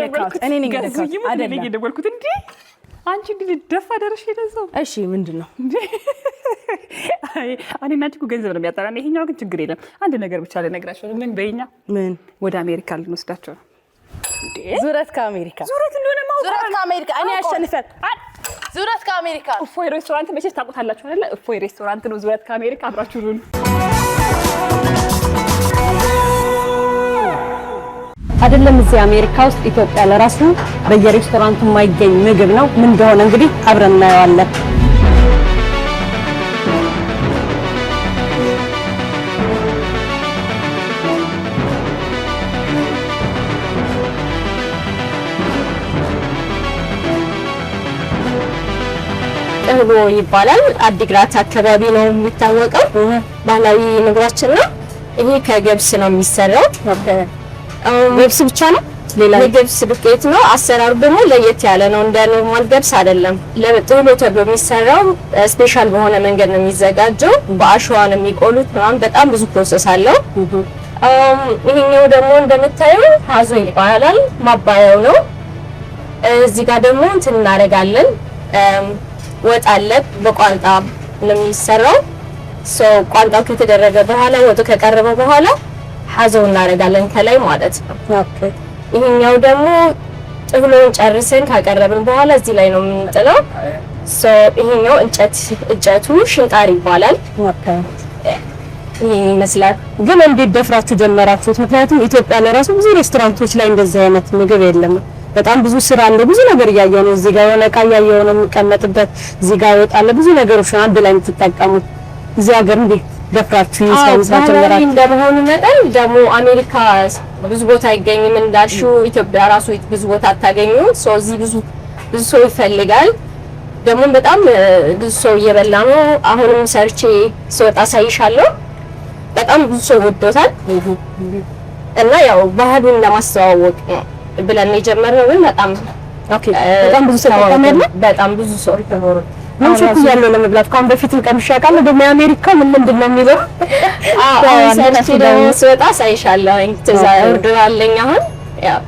የነካሁት እኔ ነኝ የነካሁት አይደለም የደወልኩት እንዴ አንቺ እንዴ ደፋ ደረሽ ይደሰው እሺ ምንድነው እኔ እና አንቺ ገንዘብ ነው የሚያጣራን ይሄኛው ግን ችግር የለም አንድ ነገር ብቻ ለነግራችሁ ምን በእኛ ምን ወደ አሜሪካ ልንወስዳቸው ነው እንዴ ዙረት ከአሜሪካ ዙረት እንደሆነ ማውጣት ዙረት ከአሜሪካ እኔ አሸንፈን ዙረት ከአሜሪካ እፎይ ሬስቶራንት መቼስ ታውቁታላችሁ አይደል እፎይ ሬስቶራንት ነው ዙረት ከአሜሪካ አብራችሁ ሩን አይደለም እዚህ አሜሪካ ውስጥ ኢትዮጵያ ለራሱ በየሬስቶራንቱ የማይገኝ ምግብ ነው ምን እንደሆነ እንግዲህ አብረን እናየዋለን ጥህሎ ይባላል አዲግራት አካባቢ ነው የሚታወቀው ባህላዊ ምግባችን ነው ይሄ ከገብስ ነው የሚሰራው ገብስ ብቻ ነው ሌላ ገብስ ዱቄት ነው አሰራሩ ደግሞ ለየት ያለ ነው እንደ ኖርማል ገብስ አይደለም ለጥህሎ ተብሎ የሚሰራው ስፔሻል በሆነ መንገድ ነው የሚዘጋጀው በአሸዋ ነው የሚቆሉት በጣም ብዙ ፕሮሰስ አለው ይሄኛው ደግሞ እንደምታዩ ሀዞ ይባላል ማባያው ነው እዚህ ጋር ደግሞ እንትን እናደርጋለን ወጥ አለ በቋንጣ ነው የሚሰራው ቋንጣው ከተደረገ በኋላ ወጡ ከቀረበ በኋላ ሀዞው እናደርጋለን ከላይ ማለት ነው ኦኬ ይሄኛው ደግሞ ጥህሎን ጨርሰን ካቀረብን በኋላ እዚህ ላይ ነው የምንጥለው ይሄኛው እንጨቱ ሽንጣር ይባላል ኦኬ ይሄ ይመስላል ግን እንዴት ደፍራችሁ ጀመራችሁት ምክንያቱም ኢትዮጵያ ለራሱ ብዙ ሬስቶራንቶች ላይ እንደዚህ አይነት ምግብ የለም በጣም ብዙ ስራ አለ ብዙ ነገር ያያየ ነው እዚህ ጋር የሆነ ቃያ የሆነ የሚቀመጥበት እዚህ ጋር ይወጣል ብዙ ነገሮች አንድ ላይ የምትጠቀሙት እዚህ ሀገር እንዴ ደፍራችሁ ይሰራችሁ ጀመራችሁ እንደሆነ መጠን ደግሞ አሜሪካ ብዙ ቦታ አይገኝም እንዳልሽው ኢትዮጵያ ራሱ ብዙ ቦታ አታገኙም እዚህ ብዙ ሰው ይፈልጋል ደግሞ በጣም ብዙ ሰው እየበላ ነው አሁንም ሰርቼ ስወጣ ሳይሻለው በጣም ብዙ ሰው ወዶታል እና ያው ባህሉን ለማስተዋወቅ ብለን የጀመርነው ግን በጣም ኦኬ በጣም ብዙ ሰው በጣም ብዙ ሰው ተኖር ምን ሸኩ ያለው ለመብላት ካሁን በፊትም ቀምሼ አውቃለሁ ደግሞ የአሜሪካ ምንድነው የሚለው ሰርቼ ደግሞ ስወጣ ሳይሻለው ትዛውርድ አለኝ አሁን ያው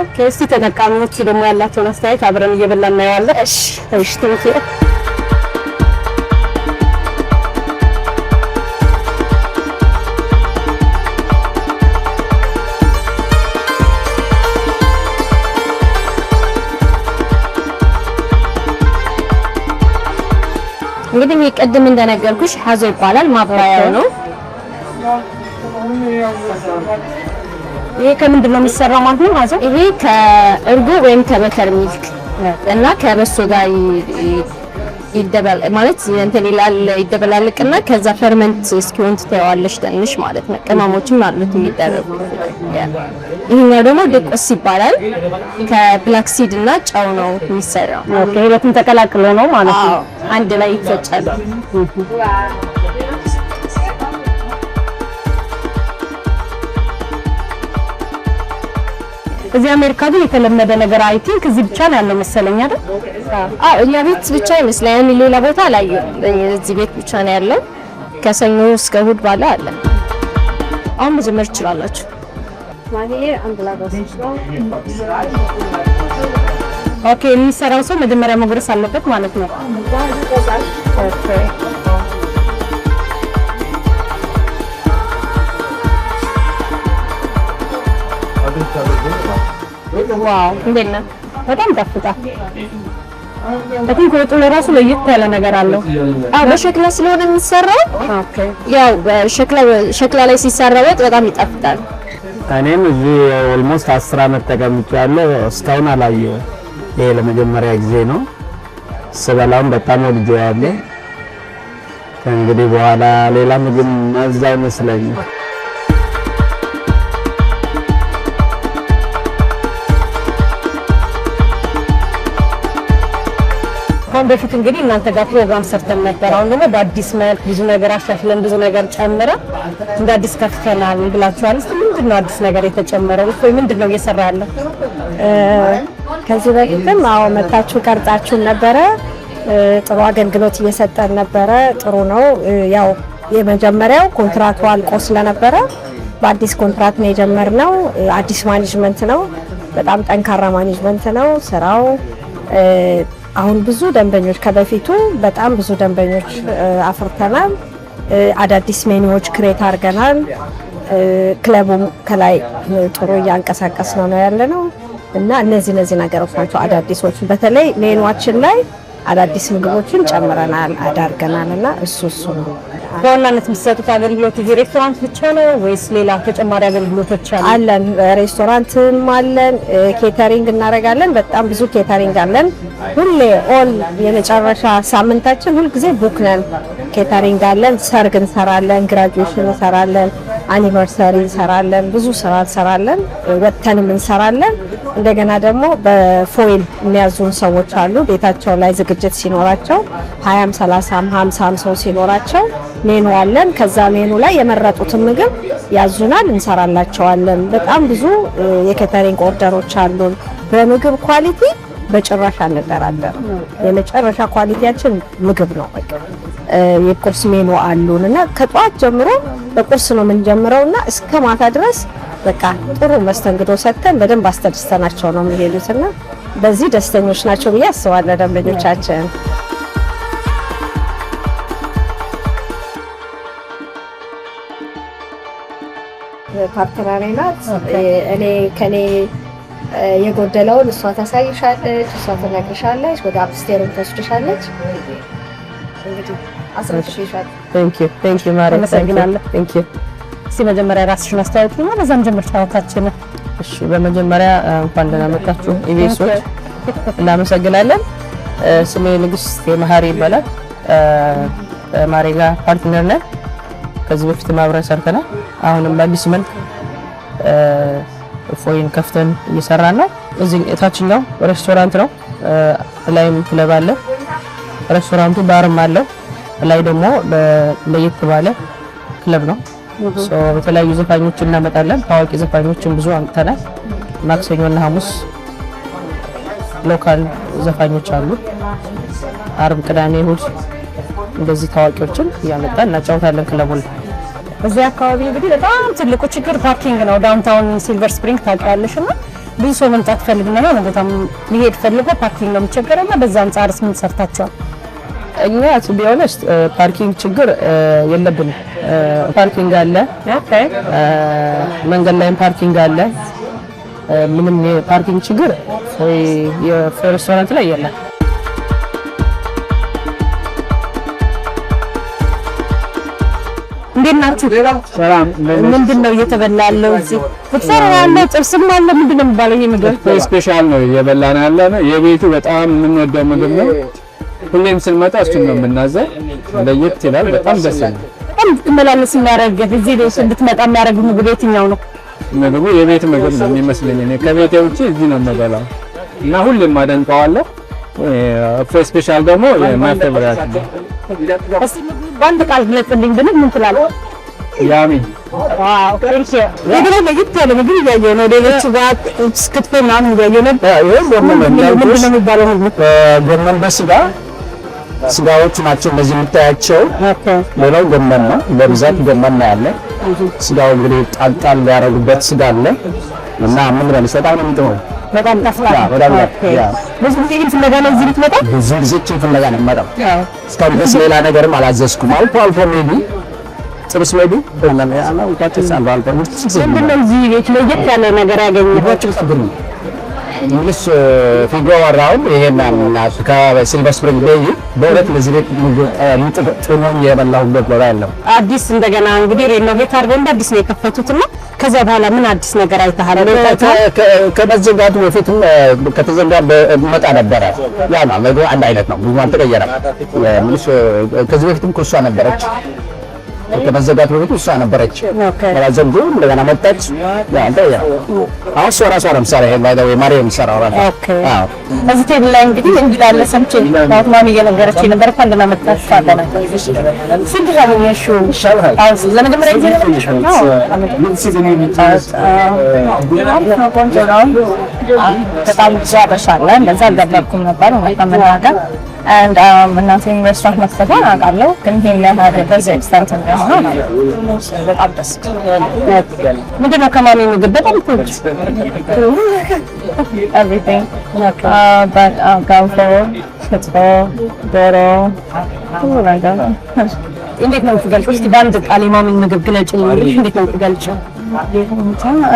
ኦኬ እስቲ ተጠቃሚዎች ደግሞ ያላቸውን አስተያየት አብረን እየበላን እናያለን እሺ እሺ ተመቼ እንግዲህ ቀደም እንደነገርኩሽ ሀዞ ይባላል ማባያው ነው ይሄ ከምንድን ነው የሚሰራው ማለት ነው ሀዞ ይሄ ከእርጎ ወይም ከበተር ሚልክ እና ከበሶ ጋር ማለት እንትን ይደበላልቅና ከዛ ፈርመንት እስኪሆን ትተዋለሽ ትንሽ ማለት ነው ቅመሞችም አሉት የሚደረጉ ይሄኛው ደግሞ ድቆስ ይባላል ከብላክ ሲድ እና ጨው ነው የሚሰራው ኦኬ ሁለቱም ተቀላቅሎ ነው ማለት ነው አንድ ላይ ይፈጫል እዚህ አሜሪካ ግን የተለመደ ነገር አይ ቲንክ እዚህ ብቻ ነው ያለው መሰለኝ አይደል እኛ ቤት ብቻ ይመስላል ሌላ ቦታ ላይ እዚህ ቤት ብቻ ነው ያለው ከሰኞ እስከ እሑድ ባለ አለ አሁን መጀመር ትችላላችሁ ኦኬ የሚሰራው ሰው መጀመሪያ መጉረስ አለበት ማለት ነው ኦኬ ዋው እንደና በጣም ጣፍጣ በጣም ወጡ ለራሱ ለየት ያለ ነገር አለው በሸክላ ስለሆነ የሚሰራው ኦኬ ያው በሸክላ ላይ ሲሰራ ወጥ በጣም ይጣፍጣል እኔም እዚህ ኦልሞስት 10 አመት ተቀምጫለሁ እስካሁን አላየሁም ይሄ ለመጀመሪያ ጊዜ ነው ስበላውን በጣም ወድጄዋለሁ ከእንግዲህ በኋላ ሌላ ምግብ ማዛ አይመስለኝም አሁን በፊት እንግዲህ እናንተ ጋር ፕሮግራም ሰርተን ነበር አሁን ደግሞ በአዲስ መልክ ብዙ ነገር አሻሽለን ብዙ ነገር ጨምረን እንደ አዲስ ከፍተናል ብላችኋል እስቲ ምንድነው አዲስ ነገር የተጨመረው ወይ ምንድነው እየሰራ ያለው ከዚህ በፊትም መታችሁ ቀርጻችሁ ነበረ ጥሩ አገልግሎት እየሰጠን ነበረ ጥሩ ነው ያው የመጀመሪያው ኮንትራክቱ አልቆ ስለነበረ በአዲስ ኮንትራክት ነው የጀመርነው አዲስ ማኔጅመንት ነው በጣም ጠንካራ ማኔጅመንት ነው ስራው። አሁን ብዙ ደንበኞች ከበፊቱ በጣም ብዙ ደንበኞች አፍርተናል። አዳዲስ ሜኒዎች ክሬት አድርገናል። ክለቡም ከላይ ጥሩ እያንቀሳቀስ ነው ያለነው እና እነዚህ ነገሮች ናቸው አዳዲሶች። በተለይ ሜኑዋችን ላይ አዳዲስ ምግቦችን ጨምረናል አዳርገናል እና እሱ ነው። በዋናነት የሚሰጡት አገልግሎት እዚህ ሬስቶራንት ብቻ ነው ወይስ ሌላ ተጨማሪ አገልግሎቶች አለን? ሬስቶራንትም አለን፣ ኬተሪንግ እናደርጋለን። በጣም ብዙ ኬተሪንግ አለን። ሁሌ ኦል የመጨረሻ ሳምንታችን ሁልጊዜ ቡክ ነን። ኬተሪንግ አለን፣ ሰርግ እንሰራለን፣ ግራጁዌሽን እንሰራለን፣ አኒቨርሰሪ እንሰራለን፣ ብዙ ስራ እንሰራለን፣ ወጥተንም እንሰራለን። እንደገና ደግሞ በፎይል የሚያዙን ሰዎች አሉ። ቤታቸው ላይ ዝግጅት ሲኖራቸው 20፣ 30፣ 50 ሰው ሲኖራቸው ሜኑ አለን። ከዛ ሜኑ ላይ የመረጡትን ምግብ ያዙናል፣ እንሰራላቸዋለን። በጣም ብዙ የኬተሪንግ ኦርደሮች አሉን። በምግብ ኳሊቲ በጭራሽ አንደራደርም። የመጨረሻ ኳሊቲያችን ምግብ ነው። የቁርስ ሜኑ አሉን እና ከጧት ጀምሮ በቁርስ ነው የምንጀምረውና እስከ ማታ ድረስ በቃ ጥሩ መስተንግዶ ሰጥተን በደንብ አስተደስተናቸው ነው የሚሄዱትና በዚህ ደስተኞች ናቸው ብዬ አስባለሁ ደንበኞቻችን። ፓርትነሬ ናት። እኔ ከኔ የጎደለውን እሷ ታሳይሻለች፣ እሷ ትነግርሻለች፣ ወደ አፕስቴሩም ትወስድሻለች። እንግዲህ አስረሽሻለች። ቴንክ ዩ ማሪ፣ አመሰግናለሁ። ቴንክ ዩ። እስቲ መጀመሪያ ራስሽን አስተዋውቂና በዛም ጀምር ጨዋታችንን። እሺ፣ በመጀመሪያ እንኳን ደህና መጣችሁ ኢቢኤሶች፣ እናመሰግናለን። ስሜ ንግስት መሀሪ ይባላል። ማሪ ጋር ፓርትነር ነን። ከዚህ በፊት አብረን ሰርተናል። አሁንም በአዲስ መልክ ፎይን ከፍተን እየሰራን ነው። እዚህ እታችኛው ሬስቶራንት ነው፣ ላይም ክለብ አለ። ሬስቶራንቱ ባርም አለው። ላይ ደግሞ ለየት ባለ ክለብ ነው። በተለያዩ ዘፋኞችን እናመጣለን። ታዋቂ ዘፋኞችን ብዙ አምጥተናል። ማክሰኞና ሐሙስ ሎካል ዘፋኞች አሉ። አርብ፣ ቅዳሜ፣ እሑድ እንደዚህ ታዋቂዎችን እያመጣን እናጫውታለን ክለቡ ላይ። እዚህ አካባቢ እንግዲህ በጣም ትልቁ ችግር ፓርኪንግ ነው። ዳውንታውን ሲልቨር ስፕሪንግ ታውቂያለሽ እና ብዙ ሰው መምጣት ፈልግና የሆነ ቦታም ሊሄድ ፈልጎ ፓርኪንግ ነው የሚቸገረውና በዛ አንጻርስ ምን ሰርታችኋል? እኛ ቱ ቢ ኦነስት ፓርኪንግ ችግር የለብንም። ፓርኪንግ አለ፣ መንገድ ላይም ፓርኪንግ አለ። ምንም የፓርኪንግ ችግር የሬስቶራንት ላይ የለም። እንዴት ናችሁ? ሰላም። ምንድን ነው እየተበላ ያለው እዚህ? ፍርፍር አለ፣ ጥብስም አለ። ምንድን ነው የሚባለው ይሄ ምግብ? ስፔሻል ነው እየበላን ያለ ነው። የቤቱ በጣም የምንወደው ምግብ ነው። ሁሌም ስንመጣ እሱን ነው የምናዘው። ለየት ይላል። በጣም ደስ ይላል። በጣም ትመላለስ የሚያደርግ እዚህ ቤት እንድትመጣ የሚያደርግ ምግብ የትኛው ነው? ምግቡ የቤት ምግብ ነው የሚመስለኝ። እኔ ከቤቴ ውጪ እዚህ ነው የምበላው እና ሁሌም አደንቀዋለሁ። ስፔሻል ደግሞ የማይ ፌቨራይት ነው። እስቲ በአንድ ቃል ግለጽልኝ ብንል ምን ትላለህ? ያሚ። ዋው ቴንክ ዩ። ለግለ ለየት ያለ ምግብ እያየሁ ነው። ሌሎቹ ጋር ክትፎ ምናምን እያየሁ ነው። ምንድን ነው የሚባለው? ጎመን በስጋ ስጋዎቹ ናቸው እነዚህ የምታያቸው። ሌላው ጎመን ነው። በብዛት ጎመን ነው ያለ። ስጋው እንግዲህ ጣልጣል ያደረጉበት ስጋ አለ እና ምን ማለት በጣም ነው የሚጥመው። በጣም ታፍራ። ብዙ ጊዜ ግን ፍለጋ ነው እዚህ ብትመጣ? ብዙ ጊዜ ፍለጋ ነው የምመጣው። እስካሁን ድረስ ሌላ ነገርም አላዘዝኩም። አልፎ አልፎ ሜቢ ጥብስ ሜቢ ምንድን ነው እዚህ ቤት ለየት ያለ ነገር ያገኘኸው? እንግሊዝ ፊጎ ወራውን ይሄን እናሱ ከሲልቨር ስፕሪንግ ቤይ በሁለት ለዚህ ቤት ጥሞኝ የበላሁበት ቦታ ያለው አዲስ እንደገና እንግዲህ ሬኖቬት አድርገው እንደ አዲስ ነው የከፈቱትና ከዛ በኋላ ምን አዲስ ነገር አይተሃል? ከመዘጋቱ በፊትም ከተዘጋ መጣ ነበረ። ያ ነው ምግቡ አንድ አይነት ነው፣ ብዙ አልተቀየረም። ምንስ ከዚህ በፊትም እሷ ነበረች፣ ከመዘጋቱ በፊት እሷ ነበረች። ከዛም ግን እንደገና መጣች። ያ አልተቀየረም። አሁን እሷ ራሷ ለምሳሌ ባይዳው ማሪ የሚሰራው ራሷ። አዎ እዚህ ቴብል ላይ እንግዲህ እንግዳለ ሰምቼ ታውት ማሚ እየነገረች ነበር። እንኳን ደህና መጣሽ ታደና ስንት ያገኘሽው? አዎ ለመጀመሪያ ጊዜ ነው። በጣም ብዙ አበሻ አለ። እንደዛ አልገባኩም ነበር መናገር and እናቴም ሬስቶራንት መክፈቷን አውቃለሁ ግን ይሄን ያህል በዚህ ኤክስታንት እንደሆነ ነው በጣም ደስ ምንድን ነው ከማሚ ምግብ በጣም ትወጪ? everything but ገንፎ ክትፎ ዶሮ ሁሉ ነገር እንዴት ነው የምትገልጪው? እስኪ በአንድ ቃል የማሚን ምግብ ግለጪልኝ። እንዴት ነው የምትገልጪው?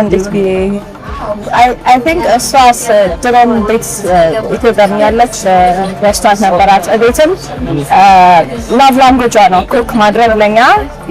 እንዴት ብዬ I think እሷስ ድሮም ቤት ኢትዮጵያ ያለች ሬስቶራንት ነበራት። ቤትም ላቭ ላንጉጇ ነው ኩክ ማድረግ ለኛ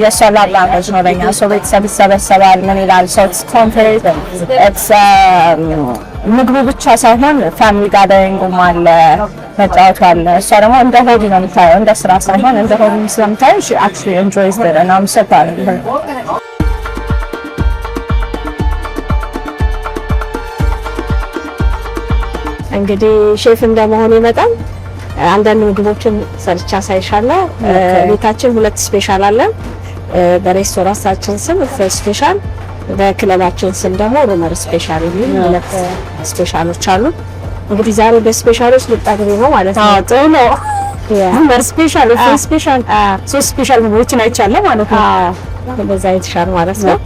የእሷ ላቭ ላንጉጅ ነው ለኛ። ሰው ቤተሰብ ይሰበሰባል ምን ይላል ሰው ምግቡ ብቻ ሳይሆን ፋሚሊ ጋደሪንግም አለ መጫወቱ አለ። እሷ ደግሞ እንደ ሆቢ ነው የምታየው እንደ ስራ ሳይሆን እንደ ሆቢ ስለምታየው she actually enjoys it and I'm so proud of her. እንግዲህ ሼፍ እንደመሆን ይመጣል አንዳንድ ምግቦችን ሰርቻ ሳይሻለው ቤታችን ሁለት ስፔሻል አለን። በሬስቶራንታችን ስም ፈርስት ስፔሻል፣ በክለባችን ስም ደግሞ ሩመር ስፔሻል የሚል ሁለት ስፔሻሎች አሉ። እንግዲህ ዛሬ በስፔሻሎች ልጠግቢ ነው ማለት ነው። ጥሩ ነው። ሩመር ስፔሻል፣ ፈርስት ስፔሻል፣ ሶስት ስፔሻል ምግቦችን አይቻለሁ ማለት ነው። በዛ የተሻለ ማለት ነው።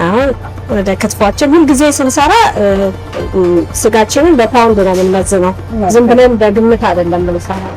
አሁን ወደ ክትፏችን ሁልጊዜ ስንሰራ ስጋችንን በፓውንድ ነው የምንመዝነው። ዝም ብለን በግምት አይደለም የምንሰራው።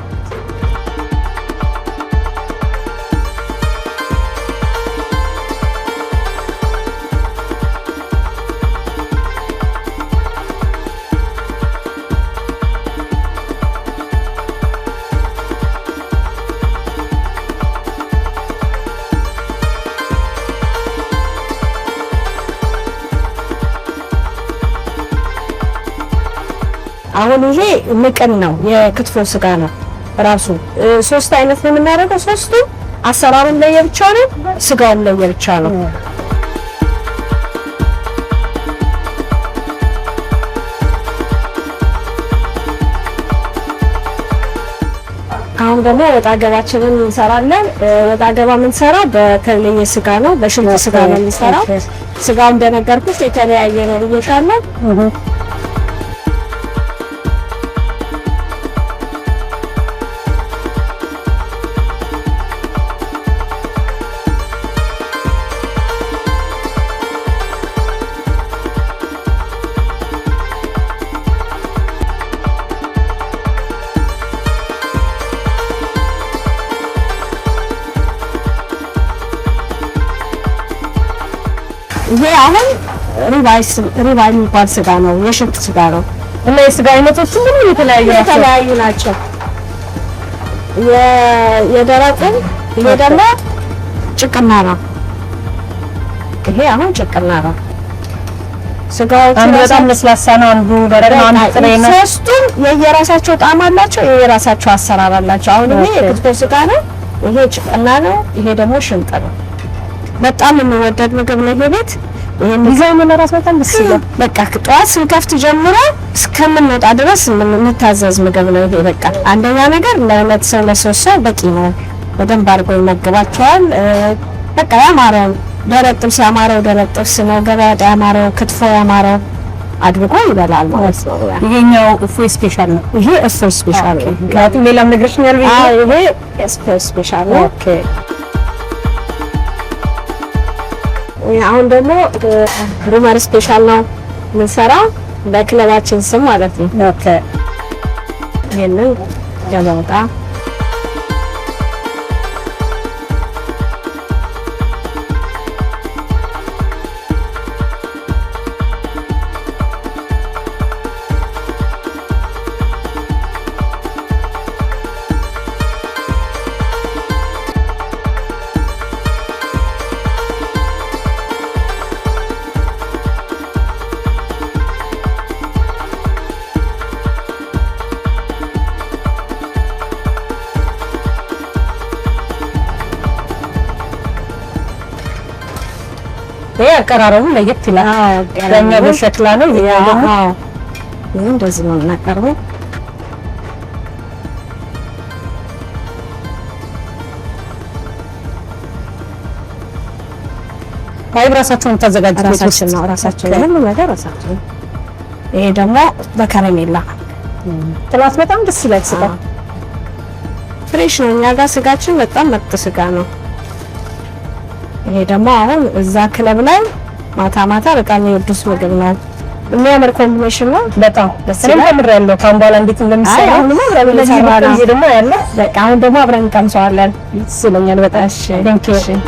አሁን ይሄ ምቅን ነው የክትፎ ስጋ ነው ራሱ። ሶስት አይነት ነው የምናደርገው። ሶስቱ አሰራሩን ለየብቻ ነው፣ ስጋውን ለየብቻ ነው። አሁን ደግሞ ወጣ ገባችንን እንሰራለን። ወጣ ገባ የምንሰራው በተለየ ስጋ ነው፣ በሽንት ስጋ ነው የምንሰራው። ስጋው እንደነገርኩሽ የተለያየ ነው ብዬሻለሁ። ይሄ አሁን ሪባይ የሚባል ስጋ ነው፣ የሽንት ስጋ ነው። እና የስጋ አይነቶች ሁሉ የተለያዩ ናቸው። የደረቁን ይሄ ደግሞ ጭቅና ነው። ይሄ አሁን ጭቅና ነው። ስጋው አንዱ በጣም ለስላሳ ነው፣ አንዱ ደረቅ ነው፣ አንዱ ጥሬ ነው። ሶስቱም የየራሳቸው ጣዕም አላቸው፣ የየራሳቸው አሰራር አላቸው። አሁን ይሄ የክትፎ ስጋ ነው፣ ይሄ ጭቅና ነው፣ ይሄ ደግሞ ሽንጥ ነው። በጣም የሚወደድ ምግብ ነው ይሄ ቤት። ይሄን ዲዛይኑ ለራስ በጣም ደስ ይላል። በቃ ጠዋት ስንከፍት ጀምሮ እስከምንወጣ ድረስ የምንታዘዝ ምግብ ነው ይሄ። በቃ አንደኛ ነገር ለመተሰብ ለሶስት ሰው በቂ ነው። በደንብ አድርጎ ይመግባቸዋል። በቃ ያማረው ደረቅ ጥብስ ያማረው ደረቅ ጥብስ ነው፣ ገበያት ያማረው ክትፎ ያማረው አድርጎ ይበላል ማለት ነው። ይሄኛው እፎይ ስፔሻል ነው። ይሄ እፎይ ስፔሻል ነው። ምክንያቱም ሌላም ነግረሽኛል። ይሄ እፎይ ስፔሻል ነው። ኦኬ አሁን ደግሞ ሩመር ስፔሻል ነው የምንሰራው በክለባችን ስም ማለት ነው። ኦኬ ይሄንን ያለውጣ ይሄ አቀራረቡ ለየት ይላል። ለኛ በሸክላ ነው። ይሄ ደግሞ ይሄ እንደዚህ ነው እናቀርበው። ታይብ ራሳቸውን ተዘጋጅተው ራሳችን ነው ራሳችን ሁሉ ነገር ራሳችን። ይሄ ደግሞ በከረሜላ ጥላት በጣም ደስ ይላል። ስጋ ፍሬሽ ነው። እኛ ጋር ስጋችን በጣም ምርጥ ስጋ ነው። ይሄ ደግሞ አሁን እዛ ክለብ ላይ ማታ ማታ በጣም የወዱስ ምግብ ነው። የሚያምር ኮምቢኔሽን ነው። በጣም ደስ ይላል። ተምሬያለሁ ካሁን በኋላ እንዴት እንደሚሰራ። አሁንማ አብረን እንሰራለን። ይሄ ደግሞ ያለ በቃ አሁን ደግሞ አብረን እንቀምሰዋለን። ስለኛል በጣም ቴንክ ዩ።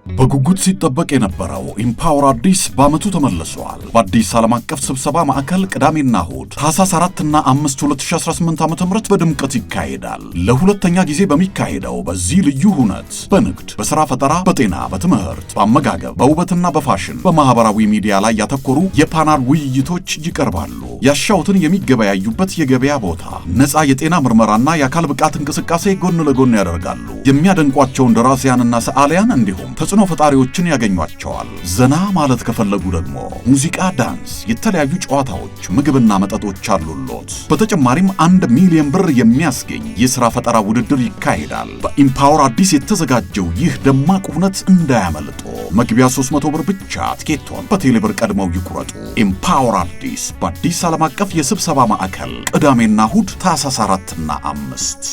በጉጉት ሲጠበቅ የነበረው ኢምፓወር አዲስ በዓመቱ ተመልሷል። በአዲስ ዓለም አቀፍ ስብሰባ ማዕከል ቅዳሜና እሁድ ታህሳስ 4 እና 5 2018 ዓ.ም በድምቀት ይካሄዳል። ለሁለተኛ ጊዜ በሚካሄደው በዚህ ልዩ ሁነት በንግድ፣ በሥራ ፈጠራ፣ በጤና፣ በትምህርት፣ በአመጋገብ፣ በውበትና በፋሽን፣ በማህበራዊ ሚዲያ ላይ ያተኮሩ የፓናል ውይይቶች ይቀርባሉ። ያሻውትን የሚገበያዩበት የገበያ ቦታ፣ ነፃ የጤና ምርመራና የአካል ብቃት እንቅስቃሴ ጎን ለጎን ያደርጋሉ። የሚያደንቋቸውን ደራሲያንና ሰዓሊያን እንዲሁም ተጽዕኖ ፈጣሪዎችን ያገኟቸዋል። ዘና ማለት ከፈለጉ ደግሞ ሙዚቃ፣ ዳንስ፣ የተለያዩ ጨዋታዎች፣ ምግብና መጠጦች አሉሎት። በተጨማሪም 1 ሚሊዮን ብር የሚያስገኝ የሥራ ፈጠራ ውድድር ይካሄዳል። በኢምፓወር አዲስ የተዘጋጀው ይህ ደማቅ እውነት እንዳያመልጦ። መግቢያ 300 ብር ብቻ። ትኬቶን በቴሌብር ቀድመው ይቁረጡ። ኢምፓወር አዲስ በአዲስ ዓለም አቀፍ የስብሰባ ማዕከል ቅዳሜና እሁድ ታህሳስ 4 እና 5